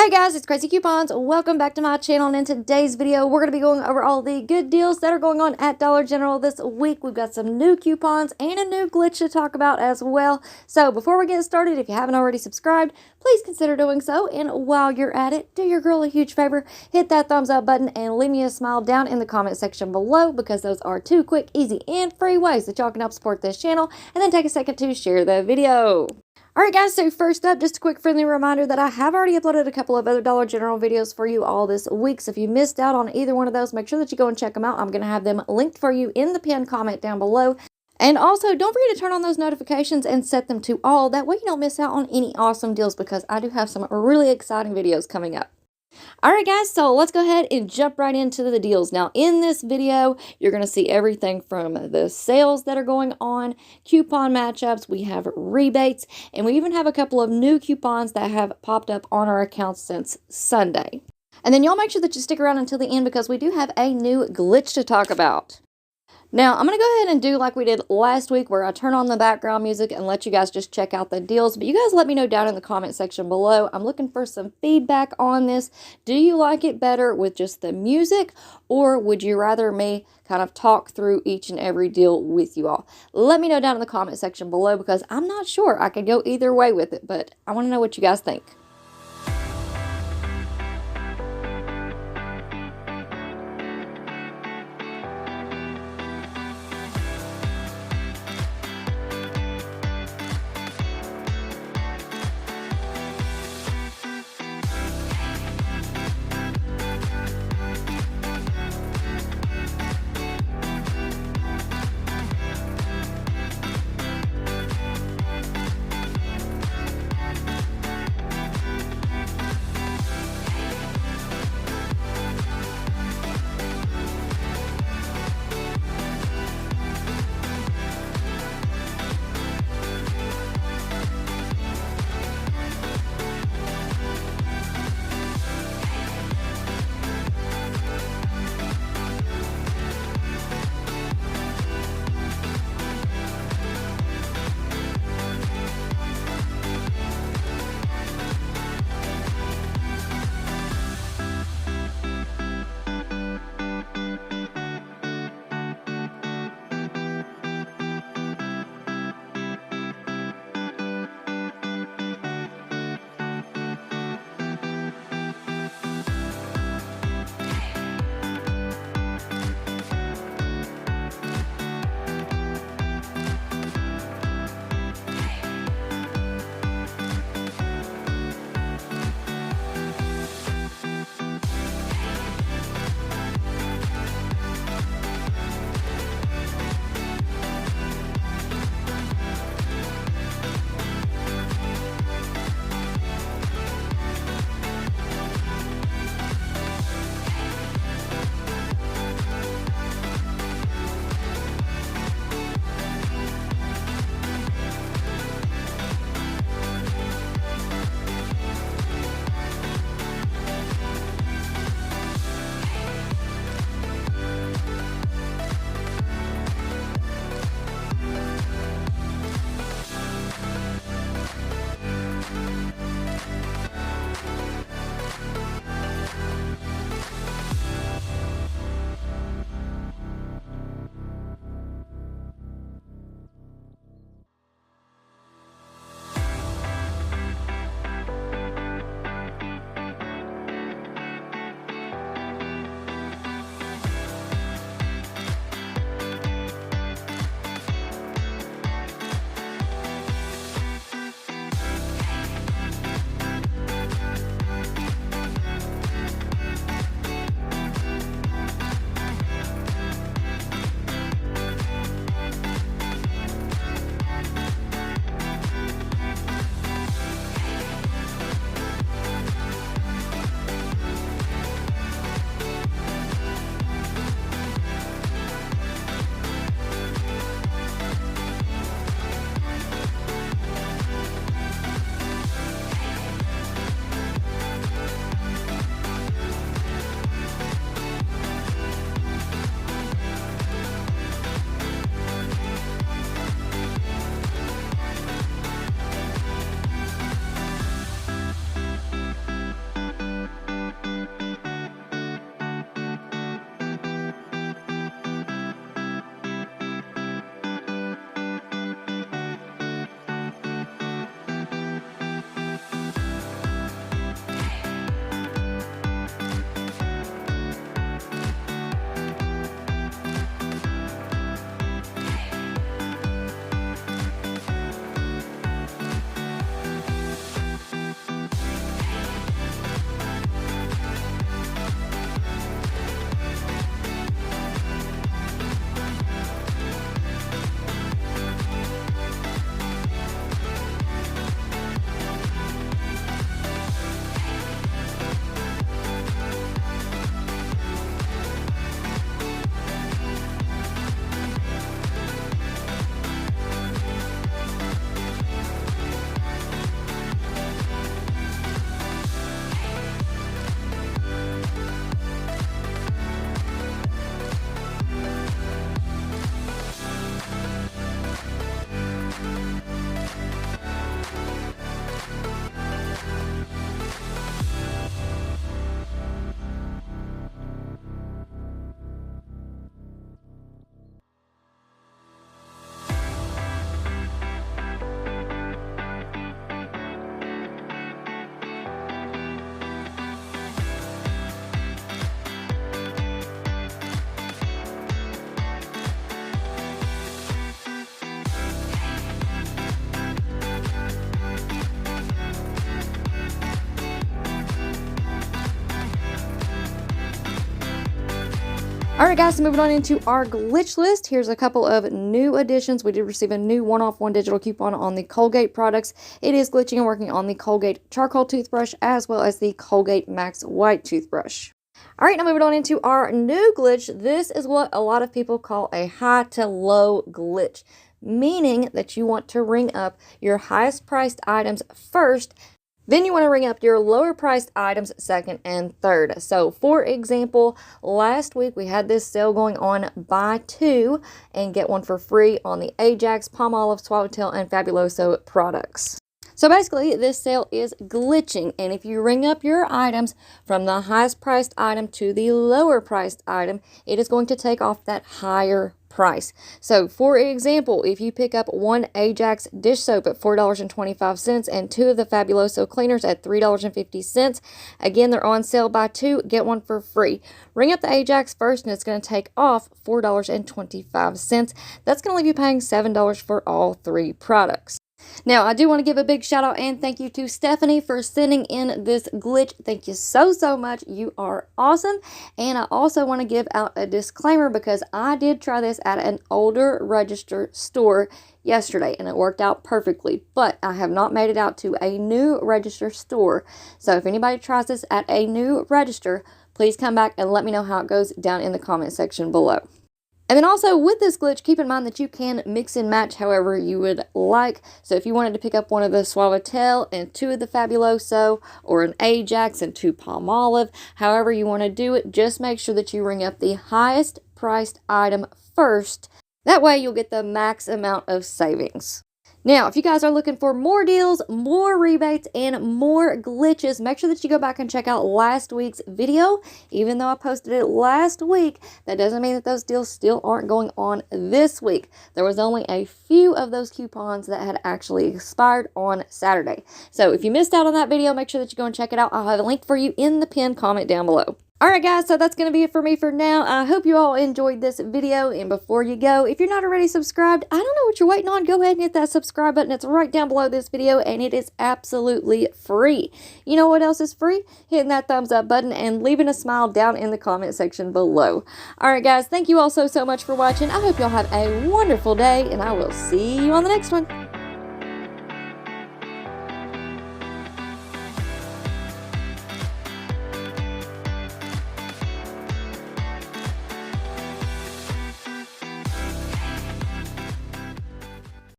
Hey guys, it's Craz-E Coupons. Welcome back to my channel, and in today's video, we're going to be going over all the good deals that are going on at Dollar General this week. We've got some new coupons and a new glitch to talk about as well. So before we get started, if you haven't already subscribed, please consider doing so. And while you're at it, do your girl a huge favor, hit that thumbs up button and leave me a smile down in the comment section below, because those are two quick, easy, and free ways that y'all can help support this channel. And then take a second to share the video. Alright guys, so first up, just a quick friendly reminder that I have already uploaded a couple of other Dollar General videos for you all this week. So if you missed out on either one of those, make sure that you go and check them out. I'm going to have them linked for you in the pinned comment down below. And also, don't forget to turn on those notifications and set them to all. That way you don't miss out on any awesome deals, because I do have some really exciting videos coming up. Alright guys, so let's go ahead and jump right into the deals. Now in this video, you're going to see everything from the sales that are going on, coupon matchups, we have rebates, and we even have a couple of new coupons that have popped up on our accounts since Sunday. And then y'all make sure that you stick around until the end, because we do have a new glitch to talk about. Now, I'm going to go ahead and do like we did last week, where I turn on the background music and let you guys just check out the deals. But you guys let me know down in the comment section below. I'm looking for some feedback on this. Do you like it better with just the music, or would you rather me kind of talk through each and every deal with you all? Let me know down in the comment section below, because I'm not sure. I could go either way with it, but I want to know what you guys think. Alright guys, so moving on into our glitch list. Here's a couple of new additions. We did receive a new 1-off-1 digital coupon on the Colgate products. It is glitching and working on the Colgate charcoal toothbrush as well as the Colgate Max White toothbrush. Alright, now moving on into our new glitch. This is what a lot of people call a high to low glitch, meaning that you want to ring up your highest priced items first. Then you want to ring up your lower priced items second and third. So for example, last week we had this sale going on, buy two and get one for free on the Ajax, Palmolive, Swagbucks, and Fabuloso products. So basically this sale is glitching, and if you ring up your items from the highest priced item to the lower priced item, it is going to take off that higher price. So for example, if you pick up one Ajax dish soap at $4.25 and two of the Fabuloso cleaners at $3.50, again, they're on sale, buy two, get one for free. Ring up the Ajax first and it's going to take off $4.25. That's going to leave you paying $7 for all three products. Now, I do want to give a big shout out and thank you to Stephanie for sending in this glitch. Thank you so much. You are awesome. And I also want to give out a disclaimer because I did try this at an older register store yesterday and it worked out perfectly, but I have not made it out to a new register store. So if anybody tries this at a new register, please come back and let me know how it goes down in the comment section below. And then also with this glitch, keep in mind that you can mix and match however you would like. So if you wanted to pick up one of the Swagbucks and two of the Fabuloso, or an Ajax and two Palmolive, however you want to do it, just make sure that you ring up the highest priced item first. That way you'll get the max amount of savings. Now, if you guys are looking for more deals, more rebates, and more glitches, make sure that you go back and check out last week's video. Even though I posted it last week, that doesn't mean that those deals still aren't going on this week. There was only a few of those coupons that had actually expired on Saturday. So if you missed out on that video, make sure that you go and check it out. I'll have a link for you in the pinned comment down below. Alright guys, so that's going to be it for me for now. I hope you all enjoyed this video, and before you go, if you're not already subscribed, I don't know what you're waiting on. Go ahead and hit that subscribe button. It's right down below this video, and it is absolutely free. You know what else is free? Hitting that thumbs up button and leaving a smile down in the comment section below. Alright guys, thank you all so much for watching. I hope y'all have a wonderful day, and I will see you on the next one.